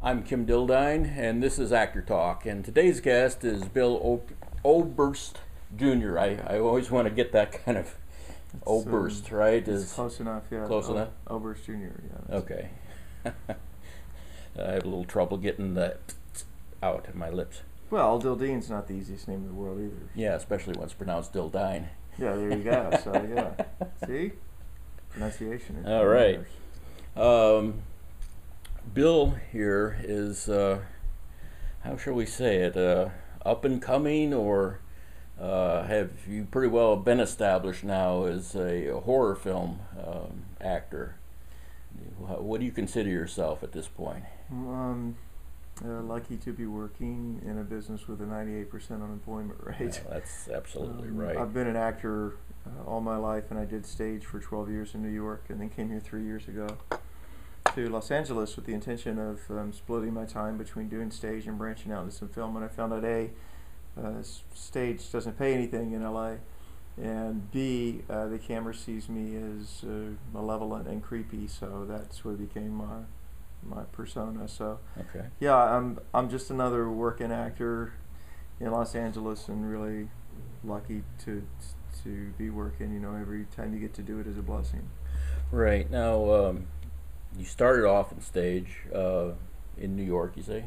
I'm Kim Dildine, and this is Actor Talk. And today's guest is Bill Oberst Jr. I always want to get that kind of Oberst, right? It's close enough, yeah. Close enough? Oberst Jr., yeah. Okay. I have a little trouble getting that out of my lips. Well, Dildine's not the easiest name in the world either. Yeah, especially when it's pronounced Dildine. Yeah, there you go. So, yeah. See? Pronunciation. All right. Bill here is, how shall we say it, up and coming, or have you pretty well been established now as a horror film actor? What do you consider yourself at this point? Lucky to be working in a business with a 98% unemployment rate. Yeah, that's absolutely right. I've been an actor all my life, and I did stage for 12 years in New York, and then came here 3 years ago to Los Angeles with the intention of splitting my time between doing stage and branching out into some film. And I found out stage doesn't pay anything in LA, and B, the camera sees me as malevolent and creepy, so that's what became my persona. So okay. Yeah, I'm just another working actor in Los Angeles, and really lucky to be working. You know, every time you get to do it is a blessing. Right. Now, you started off in stage in New York, you say.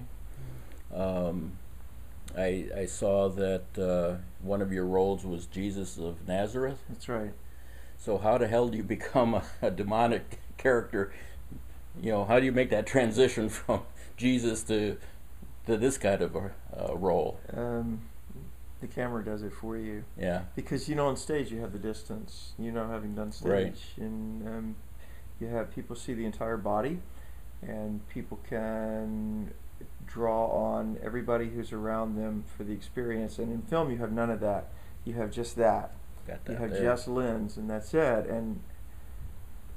I saw that one of your roles was Jesus of Nazareth. That's right. So how the hell do you become a demonic character? You know, how do you make that transition from Jesus to this kind of a role? The camera does it for you. Yeah. Because, you know, on stage you have the distance. You know, having done stage. Right. And you have people see the entire body, and people can draw on everybody who's around them for the experience. And in film you have none of that. You have just that. Got that you have there. just lens, and that's it. And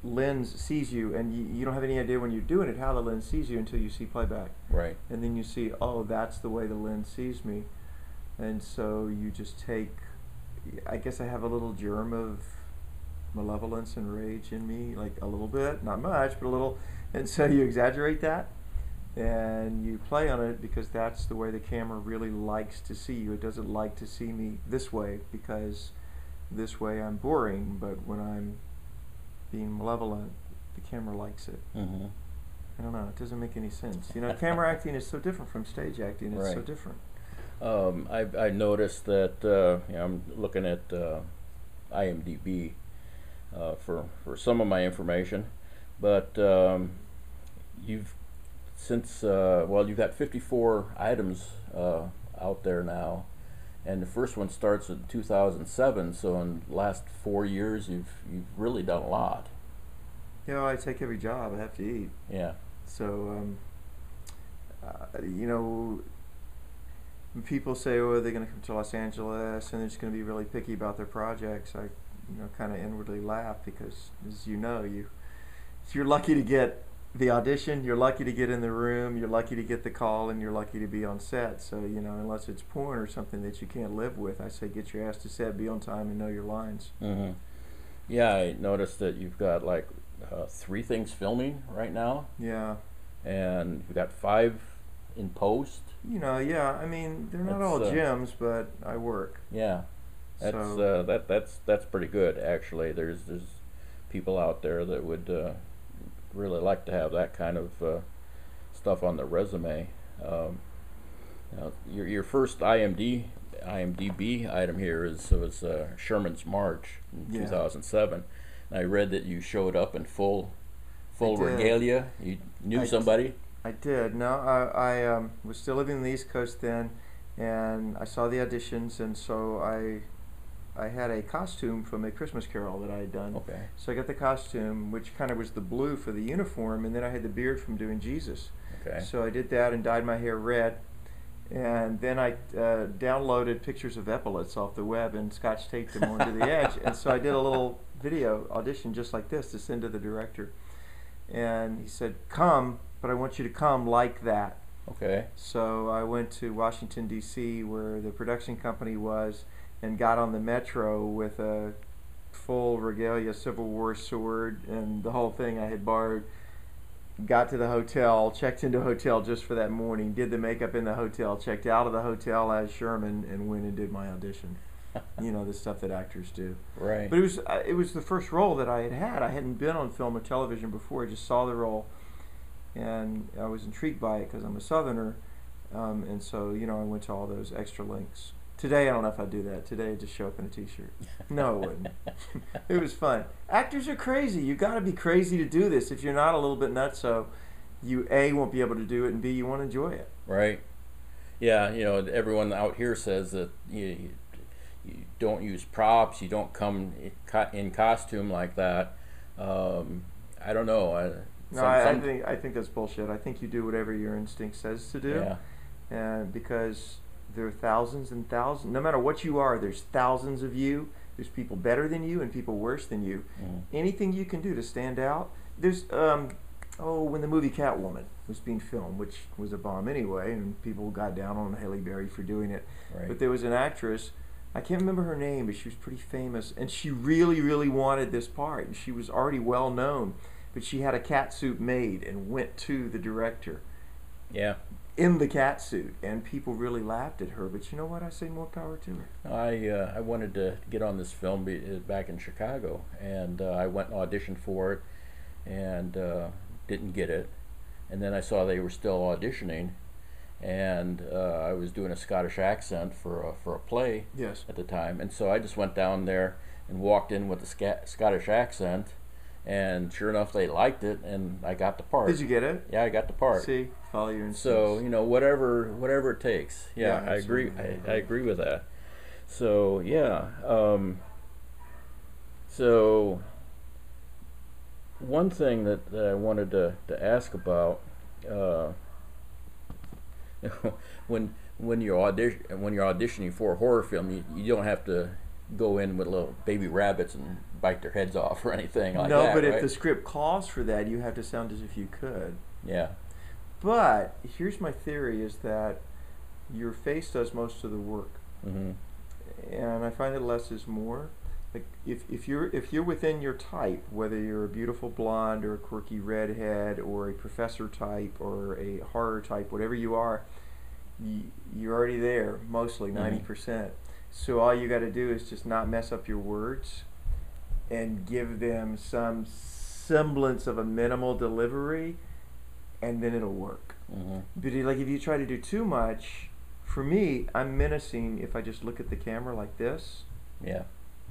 lens sees you, and you don't have any idea when you're doing it how the lens sees you until you see playback. Right. And then you see, oh, that's the way the lens sees me. And so you just take, I guess I have a little germ of malevolence and rage in me, like a little bit, not much, but a little. And so you exaggerate that, and you play on it, because that's the way the camera really likes to see you. It doesn't like to see me this way, because this way I'm boring, but when I'm being malevolent, the camera likes it. Mm-hmm. I don't know, it doesn't make any sense. You know, camera acting is so different from stage acting. It's right. so different. I noticed that, you know, I'm looking at IMDb for some of my information, but you've you've got 54 items out there now, and the first one starts in 2007. So in the last 4 years, you've really done a lot. You know, I take every job. I have to eat. Yeah. So you know, when people say, "Oh, they're going to come to Los Angeles and they're just going to be really picky about their projects," I, you know, kind of inwardly laugh, because, as you know, you're lucky to get the audition, you're lucky to get in the room, you're lucky to get the call, and you're lucky to be on set. So, you know, unless it's porn or something that you can't live with, I say get your ass to set, be on time, and know your lines. Mm-hmm. Yeah, I noticed that you've got like 3 things filming right now. Yeah. And you've got 5 in post. You know, yeah. I mean, they're not all gems, but I work. Yeah. That's so, that's pretty good, actually. There's people out there that would really like to have that kind of stuff on their resume. You know, your first IMDb item here was Sherman's March in 2007. And I read that you showed up in full regalia. You knew somebody. I did. No, I was still living on the East Coast then, and I saw the auditions, and so I had a costume from A Christmas Carol that I had done. Okay. So I got the costume, which kind of was the blue for the uniform, and then I had the beard from doing Jesus. Okay. So I did that and dyed my hair red, and then I downloaded pictures of epaulets off the web and scotch taped them onto the edge, and so I did a little video audition just like this to send to the director, and he said, "Come, but I want you to come like that." Okay. So I went to Washington, D.C., where the production company was, and got on the metro with a full regalia Civil War sword and the whole thing I had borrowed got to the hotel, checked into a hotel just for that morning, did the makeup in the hotel, checked out of the hotel as Sherman, and went and did my audition. You know, the stuff that actors do. Right. But it was the first role that I had. I hadn't been on film or television before. I just saw the role, and I was intrigued by it because I'm a Southerner, and so, you know, I went to all those extra links. Today, I don't know if I'd do that. Today, I'd just show up in a t-shirt. No, it wouldn't. It was fun. Actors are crazy. You got to be crazy to do this. If you're not a little bit nuts, so you A, won't be able to do it, and B, you won't enjoy it. Right. Yeah, you know, everyone out here says that you don't use props, you don't come in costume like that. I don't know. I think that's bullshit. I think you do whatever your instinct says to do. Yeah. And because there are thousands and thousands, no matter what you are, there's thousands of you. There's people better than you and people worse than you. Anything you can do to stand out. There's when the movie Catwoman was being filmed, which was a bomb anyway, and people got down on Halle Berry for doing it. Right. But there was an actress, I can't remember her name, but she was pretty famous, and she really, really wanted this part, and she was already well known, but she had a cat suit made and went to the director. Yeah. In the cat suit, and people really laughed at her. But you know what? I say more power to her. I wanted to get on this film back in Chicago, and I went and auditioned for it, and didn't get it. And then I saw they were still auditioning, and I was doing a Scottish accent for a play. Yes. At the time, and so I just went down there and walked in with the Scottish accent, and sure enough, they liked it, and I got the part. Did you get it? Yeah, I got the part. See, follow your instincts. So, you know, whatever it takes. Yeah, I agree. I agree with that. So yeah. So one thing that I wanted to ask about, when you're auditioning for a horror film, you don't have to go in with little baby rabbits and bite their heads off or anything like that. No, but right? if the script calls for that, you have to sound as if you could. Yeah. But here's my theory: is that your face does most of the work, Mm-hmm. and I find that less is more. Like if you're within your type, whether you're a beautiful blonde or a quirky redhead or a professor type or a horror type, whatever you are, you're already there mostly 90%. So all you got to do is just not mess up your words and give them some semblance of a minimal delivery, and then it'll work. Mm-hmm. But like if you try to do too much, for me, I'm menacing if I just look at the camera like this. Yeah.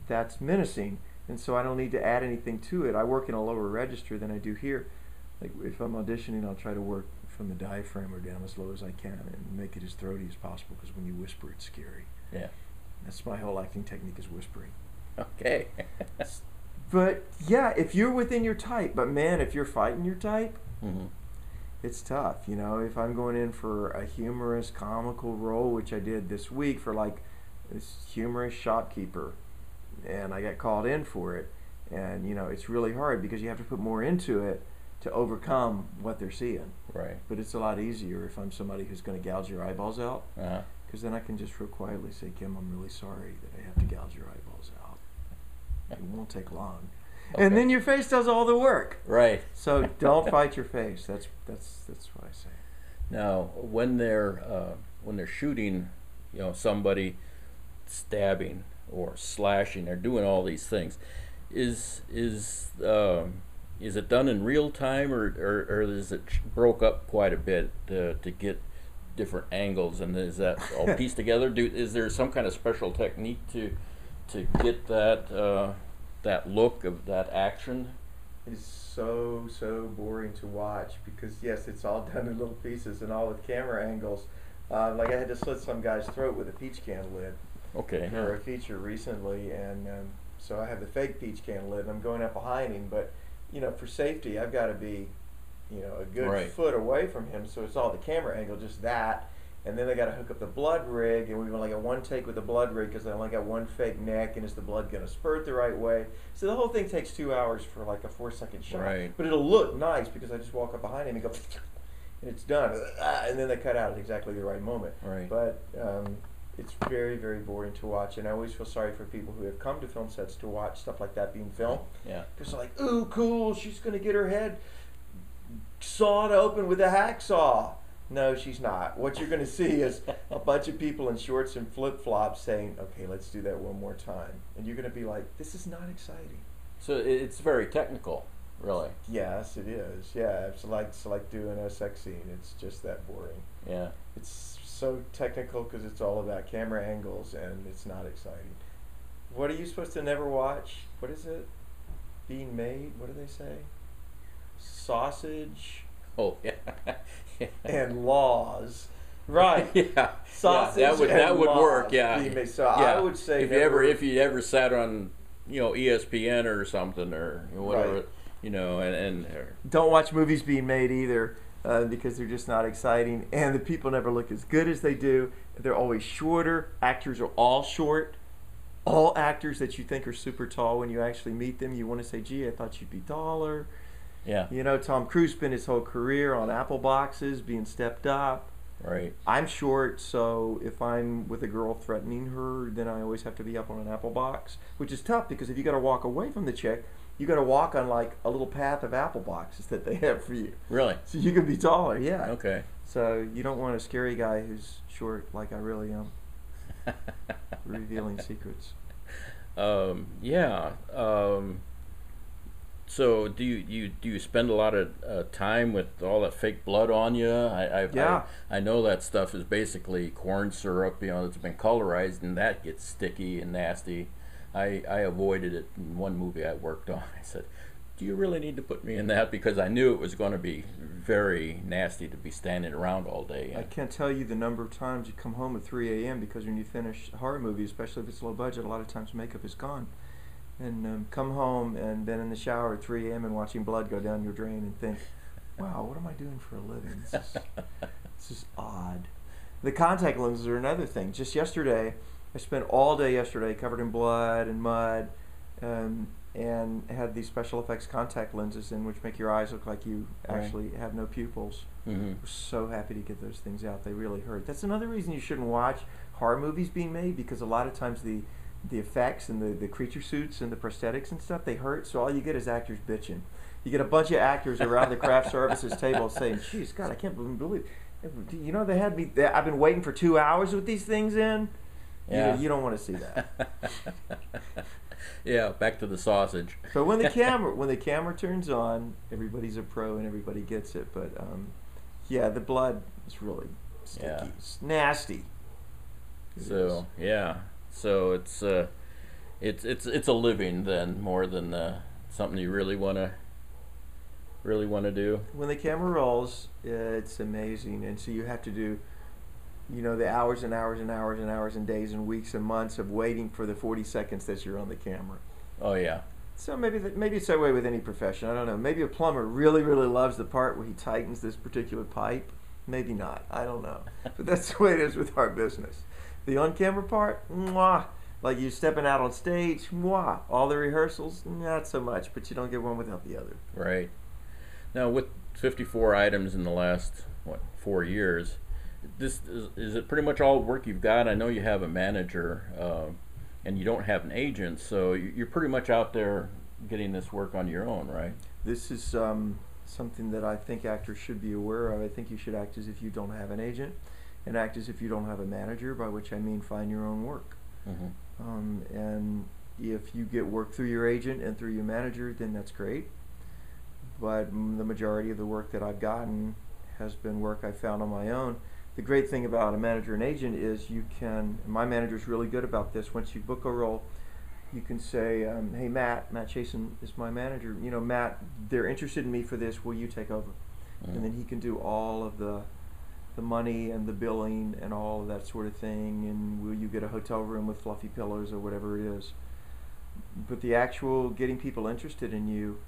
That's menacing, and so I don't need to add anything to it. I work in a lower register than I do here. Like if I'm auditioning, I'll try to work from the diaphragm or down as low as I can and make it as throaty as possible, because when you whisper, it's scary. Yeah. That's my whole acting technique, is whispering. Okay. But yeah, if you're within your type, but man, if you're fighting your type, Mm-hmm. it's tough. You know, if I'm going in for a humorous, comical role, which I did this week for like this humorous shopkeeper, and I got called in for it, and you know, it's really hard because you have to put more into it to overcome what they're seeing. Right. But it's a lot easier if I'm somebody who's going to gouge your eyeballs out, Uh-huh. because then I can just real quietly say, Kim, I'm really sorry that I have to gouge your eyeballs out. It won't take long. Okay. And then your face does all the work. Right. So don't fight your face. That's what I say. Now, when they're shooting, you know, somebody stabbing or slashing, or doing all these things, is it done in real time, or is it broke up quite a bit to get different angles, and is that all pieced together? Is there some kind of special technique to get that look of that action? It's so boring to watch, because yes, it's all done in little pieces and all with camera angles. Like I had to slit some guy's throat with a peach can lid. Okay. For a feature recently, and so I have the fake peach can lid, and I'm going up behind him, but you know, for safety, I've got to be, you know, a good foot away from him, so it's all the camera angle, just that, and then I got to hook up the blood rig, and we've only got one take with the blood rig because I only got one fake neck, and is the blood going to spurt the right way? So the whole thing takes 2 hours for like a 4-second shot, Right. but it'll look nice because I just walk up behind him and go, and it's done, and then they cut out at exactly the right moment. Right. But it's very, very boring to watch, and I always feel sorry for people who have come to film sets to watch stuff like that being filmed. Yeah. Because they're like, ooh, cool, she's going to get her head sawed open with a hacksaw. No, she's not. What you're going to see is a bunch of people in shorts and flip-flops saying, okay, let's do that one more time. And you're going to be like, this is not exciting. So it's very technical, really. Yes, it is. Yeah, it's like doing a sex scene. It's just that boring. Yeah. It's so technical because it's all about camera angles, and it's not exciting. What are you supposed to never watch? What is it? Being Made? What do they say? Sausage. Oh, yeah. And Laws. Right. Yeah. Sausage yeah, that would Laws work. Yeah. Being Made. So yeah. I would say if you ever sat on, ESPN or something or whatever, Right. and don't watch movies being made either. Because they're just not exciting, and the people never look as good as they do. They're always shorter. Actors are all short. All actors that you think are super tall, when you actually meet them, you want to say, gee, I thought you'd be taller. Yeah. Tom Cruise spent his whole career on apple boxes, being stepped up. Right. I'm short, so if I'm with a girl threatening her, then I always have to be up on an apple box, which is tough because if you got to walk away from the chick, you got to walk on like a little path of apple boxes that they have for you. Really? So you can be taller, yeah. Okay. So you don't want a scary guy who's short like I really am. Revealing secrets. Yeah. So do you spend a lot of time with all that fake blood on you? Yeah. I know that stuff is basically corn syrup, it's been colorized, and that gets sticky and nasty. I avoided it in one movie I worked on. I said, do you really need to put me in that? Because I knew it was going to be very nasty to be standing around all day. I can't tell you the number of times you come home at 3 a.m. because when you finish a horror movie, especially if it's low budget, a lot of times makeup is gone. And come home and been in the shower at 3 a.m. and watching blood go down your drain and think, wow, what am I doing for a living? This is odd. The contact lenses are another thing. Just yesterday, I spent all day yesterday covered in blood and mud, and had these special effects contact lenses in which make your eyes look like you actually have no pupils. Mm-hmm. We're so happy to get those things out. They really hurt. That's another reason you shouldn't watch horror movies being made, because a lot of times the effects and the creature suits and the prosthetics and stuff, they hurt. So all you get is actors bitching. You get a bunch of actors around the craft services table saying, geez, God, I can't believe it. They had me, I've been waiting for 2 hours with these things in. Yeah. You don't want to see that. Yeah, back to the sausage. But when the camera turns on, everybody's a pro and everybody gets it. But yeah, the blood is really sticky. Yeah. It's nasty. So it's a living then, more than something you really want to do. When the camera rolls, it's amazing, and so you have to do, the hours and hours and hours and hours and days and weeks and months of waiting for the 40 seconds that you're on the camera. Oh yeah. So maybe it's that way with any profession. I don't know. Maybe a plumber really, really loves the part where he tightens this particular pipe. Maybe not. I don't know. But that's the way it is with our business. The on-camera part, mwah. Like you stepping out on stage, mwah. All the rehearsals, not so much. But you don't get one without the other. Right. Now with 54 items in the last 4 years, is it pretty much all work you've got? I know you have a manager, and you don't have an agent, so you're pretty much out there getting this work on your own, right? This is something that I think actors should be aware of. I think you should act as if you don't have an agent, and act as if you don't have a manager, by which I mean find your own work. Mm-hmm. And if you get work through your agent and through your manager, then that's great. But the majority of the work that I've gotten has been work I found on my own. The great thing about a manager and agent is my manager's really good about this. Once you book a role, you can say, hey, Matt Chasen is my manager. Matt, they're interested in me for this. Will you take over? Mm-hmm. And then he can do all of the money and the billing and all of that sort of thing. And will you get a hotel room with fluffy pillows or whatever it is? But the actual getting people interested in you,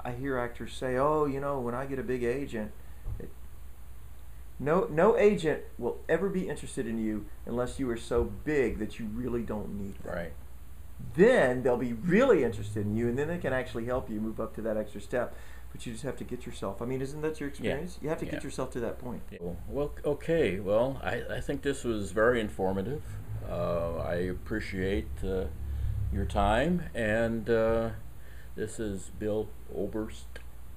I hear actors say, oh, when I get a big agent, no agent will ever be interested in you unless you are so big that you really don't need them. Right. Then they'll be really interested in you, and then they can actually help you move up to that extra step. But you just have to get yourself. I mean, isn't that your experience? Yeah. You have to get yourself to that point. Yeah. Well, okay. Well, I think this was very informative. I appreciate your time, and this is Bill Oberst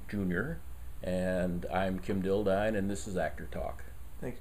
Jr., And I'm Kim Dildine, and this is Actor Talk. Thanks.